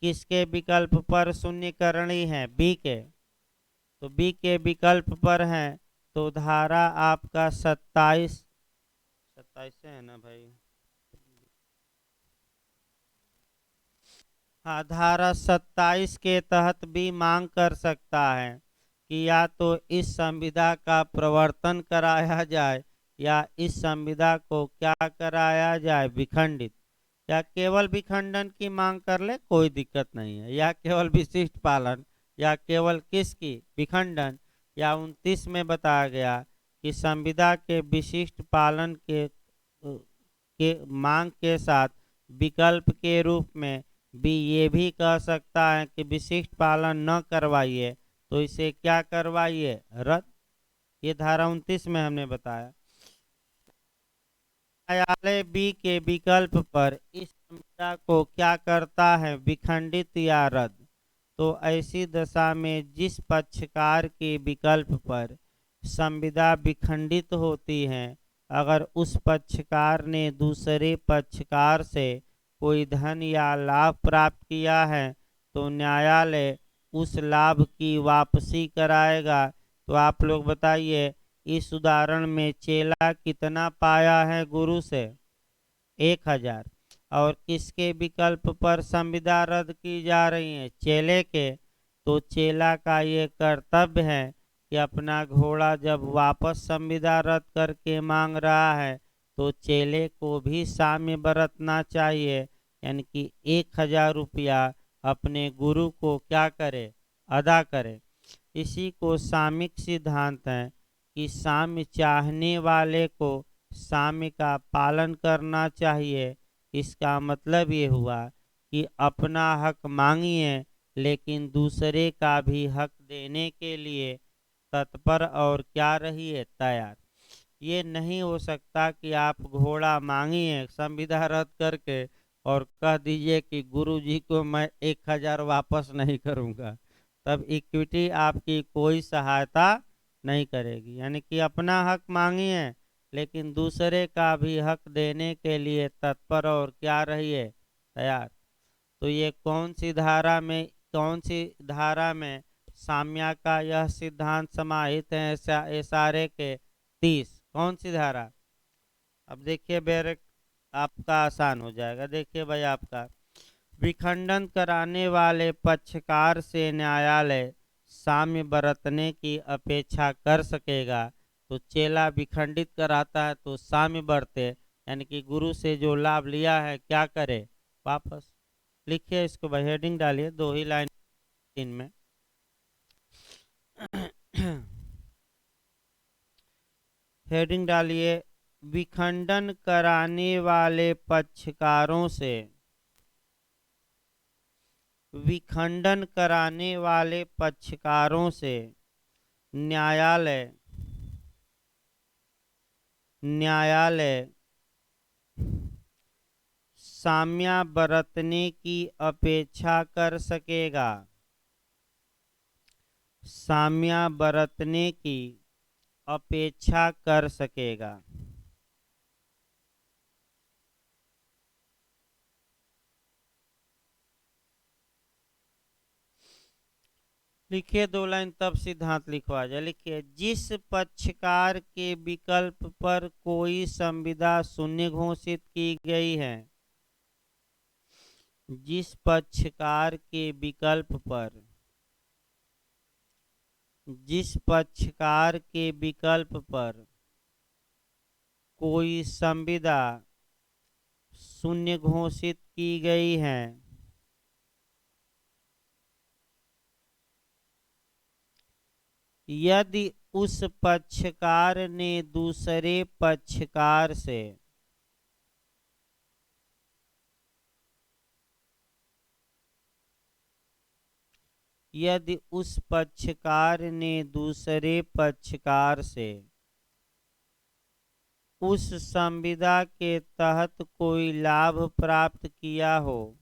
किसके विकल्प पर शून्यकरणी है? बी के। तो बी के विकल्प पर है, तो धारा आपका 27 27 है ना भाई? हाँ, धारा 27 के तहत भी मांग कर सकता है कि या तो इस संविदा का प्रवर्तन कराया जाए या इस संविदा को क्या कराया जाए, विखंडित। या केवल विखंडन की मांग कर ले, कोई दिक्कत नहीं है, या केवल विशिष्ट पालन, या केवल किसकी, विखंडन। या 29 में बताया गया कि संविदा के विशिष्ट पालन के मांग के साथ विकल्प के रूप में भी ये भी कह सकता है कि विशिष्ट पालन न करवाइए तो इसे क्या करवाइए, रद्द। ये धारा 29 में हमने बताया। न्यायालय बी के विकल्प पर इस संविदा को क्या करता है, विखंडित या रद्द। तो ऐसी दशा में जिस पक्षकार के विकल्प पर संविदा विखंडित होती है, अगर उस पक्षकार ने दूसरे पक्षकार से कोई धन या लाभ प्राप्त किया है तो न्यायालय उस लाभ की वापसी कराएगा। तो आप लोग बताइए, इस उदाहरण में चेला कितना पाया है गुरु से, 1000। और किसके विकल्प पर संविदा रद्द की जा रही है, चेले के। तो चेला का ये कर्तव्य है कि अपना घोड़ा जब वापस संविदा रद्द करके मांग रहा है तो चेले को भी साम्य बरतना चाहिए, यानी कि 1000 रुपया अपने गुरु को क्या करे, अदा करे। इसी को साम्यिक सिद्धांत है कि साम्य चाहने वाले को साम्य का पालन करना चाहिए। इसका मतलब ये हुआ कि अपना हक मांगिए लेकिन दूसरे का भी हक देने के लिए तत्पर और क्या रहिए, तैयार। ये नहीं हो सकता कि आप घोड़ा मांगिए संविदा रद्द करके और कह दीजिए कि गुरु जी को मैं 1000 वापस नहीं करूँगा, तब इक्विटी आपकी कोई सहायता नहीं करेगी। यानी कि अपना हक मांगिए लेकिन दूसरे का भी हक देने के लिए तत्पर और क्या रहिए, तैयार। तो ये कौन सी धारा में साम्या का यह सिद्धांत समाहित है, इशारे के 30, कौन सी धारा। अब देखिए बेर आपका आसान हो जाएगा। देखिए भाई, आपका विखंडन कराने वाले पक्षकार से न्यायालय साम्य बरतने की अपेक्षा कर सकेगा। तो चेला विखंडित कराता है तो साम्य बरते, यानी कि गुरु से जो लाभ लिया है क्या करे, वापस। लिखिए इसको भाई, हेडिंग डालिए, 2 ही लाइन इनमें। हेडिंग डालिए, विखंडन कराने वाले पक्षकारों से, विखंडन कराने वाले पक्षकारों से न्यायालय साम्य बरतने की अपेक्षा कर सकेगा, साम्य बरतने की अपेक्षा कर सकेगा। लिखिए 2 लाइन, तब सिद्धांत लिखवा जाए। लिखिए, जिस पक्षकार के विकल्प पर कोई संविदा शून्य घोषित की गई है, जिस पक्षकार के विकल्प पर, जिस पक्षकार के विकल्प पर कोई संविदा शून्य घोषित की गई है, यदि उस पक्षकार ने दूसरे पक्षकार से यदि उस पक्षकार ने दूसरे पक्षकार से उस संविदा के तहत कोई लाभ प्राप्त किया हो,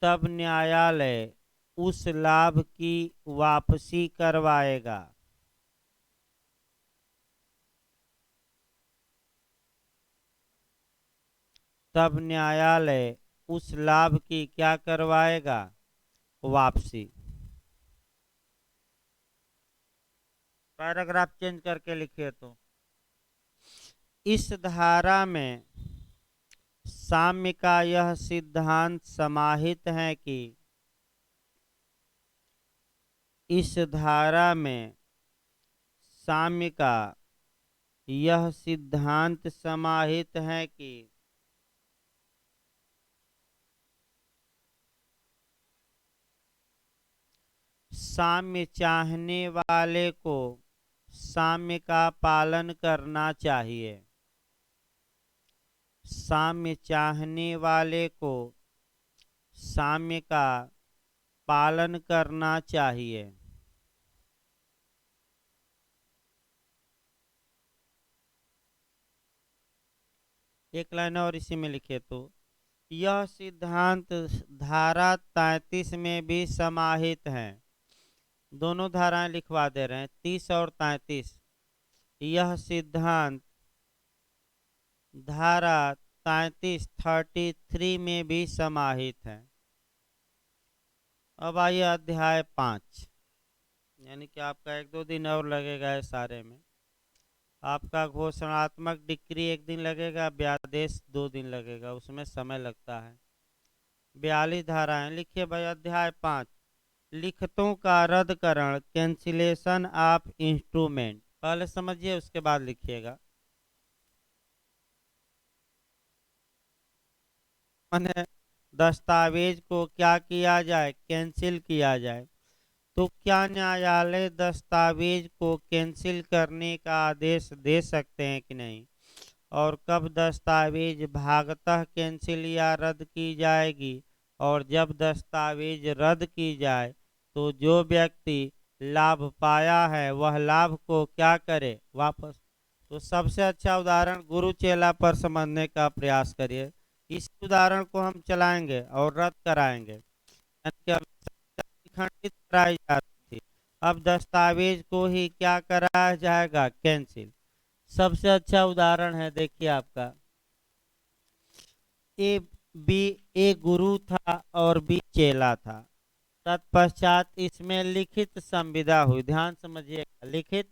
तब न्यायालय उस लाभ की वापसी करवाएगा। तब न्यायालय उस लाभ की क्या करवाएगा, वापसी। पैराग्राफ चेंज करके लिखिए। तो इस धारा में साम्य का यह सिद्धांत समाहित है कि, इस धारा में साम्य का यह सिद्धांत समाहित है कि साम्य चाहने वाले को साम्य का पालन करना चाहिए, साम्य चाहने वाले को साम्य का पालन करना चाहिए। एक लाइन और इसी में लिखे तो यह सिद्धांत धारा 33 में भी समाहित है। दोनों धाराएं लिखवा दे रहे हैं, 30 और 33। यह सिद्धांत धारा 33 में भी समाहित है। अब आइए अध्याय 5, यानी कि आपका 1-2 दिन और लगेगा है सारे में। आपका घोषणात्मक डिक्री 1 दिन लगेगा, व्यादेश 2 दिन लगेगा, उसमें समय लगता है। 42 धाराएं लिखिए भाई। अध्याय 5, लिखतों का रद्दकरण, कैंसिलेशन ऑफ इंस्ट्रूमेंट। पहले समझिए उसके बाद लिखिएगा। मैंने दस्तावेज को क्या किया जाए, कैंसिल किया जाए। तो क्या न्यायालय दस्तावेज को कैंसिल करने का आदेश दे सकते हैं कि नहीं, और कब दस्तावेज भागतः कैंसिल या रद्द की जाएगी, और जब दस्तावेज रद्द की जाए तो जो व्यक्ति लाभ पाया है वह लाभ को क्या करे, वापस। तो सबसे अच्छा उदाहरण गुरु चेला पर समझने का प्रयास करिए। इस उदाहरण को हम चलाएंगे और रद्द कराएंगे, यानी कि अभी खंडित कराई जा रही थी, अब दस्तावेज को ही क्या कराया जाएगा, कैंसिल। सबसे अच्छा उदाहरण है, देखिए आपका ए बी, ए गुरु था और बी चेला था। तत्पश्चात इसमें लिखित संविदा हुई। ध्यान समझिएगा, लिखित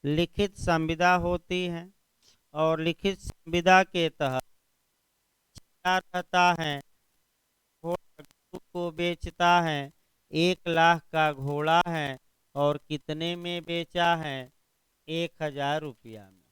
लिखित संविदा होती है, और लिखित संविदा के तहत क्या रहता है, घोड़ा गुरु को बेचता है। 1 लाख का घोड़ा है, और कितने में बेचा है, 1000 रुपया में।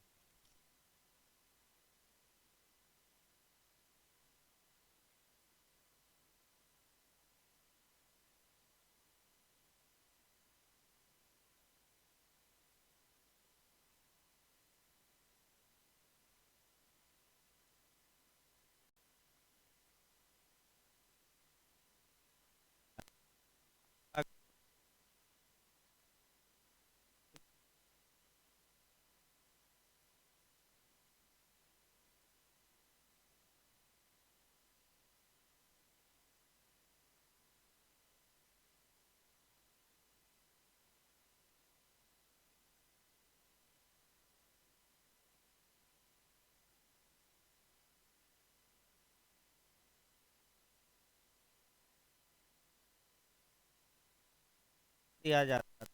दिया जाता है।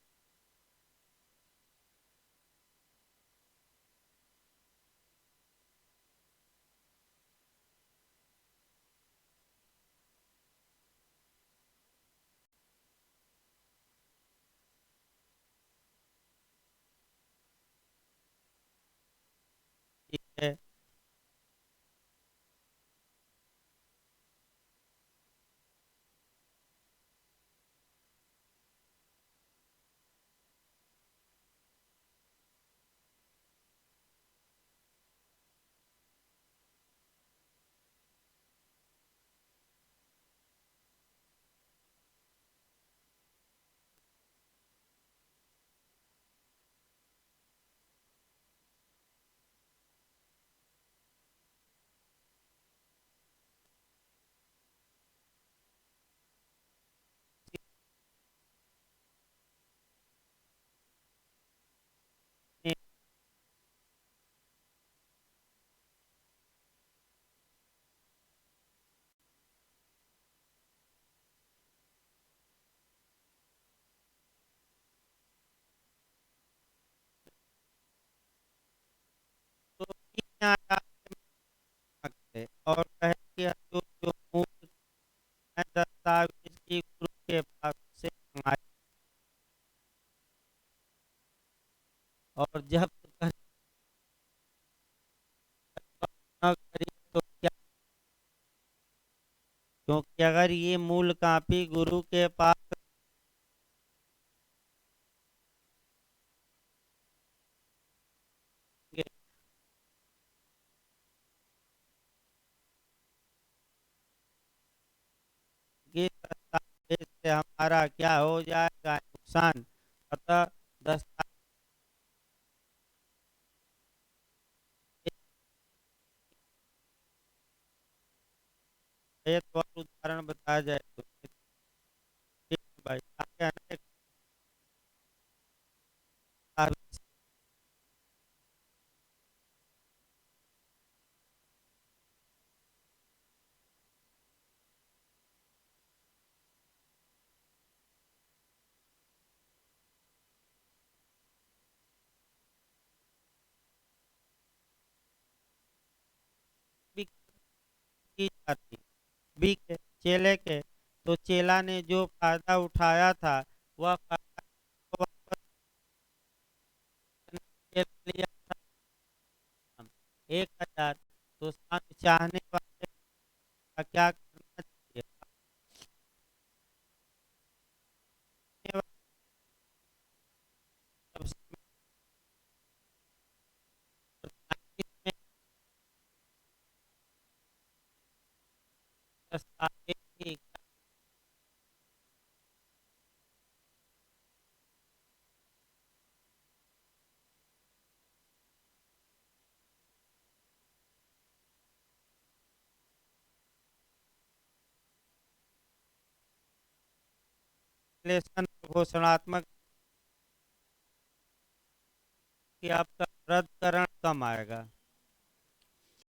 ठीक है। तो ये न्यायालय में है, और कहे कि जो जो मूल है दस्तावेज की गुरु के पास से मंगाई, और जब्त कर न करी तो क्या, क्योंकि अगर ये मूल कापी गुरु के पास ये दस्तावेज से हम हमारा क्या हो जाएगा नुकसान। अतः दस्तावेज एक और उदाहरण बताया जाए तो ठीक है भाई आगे अनेक दस्तावेज भी की जाती भी के चेले के, तो चेला ने जो फायदा उठाया था वह फायदा को वापस करने के लिए हम 1,000। तो चाहने वाले का क्या करना चाहिए, चाहने वाले इसमें दस्तावेज की कैलकुलेशन घोषणात्मक कि आपका रद्दकरण कम आएगा।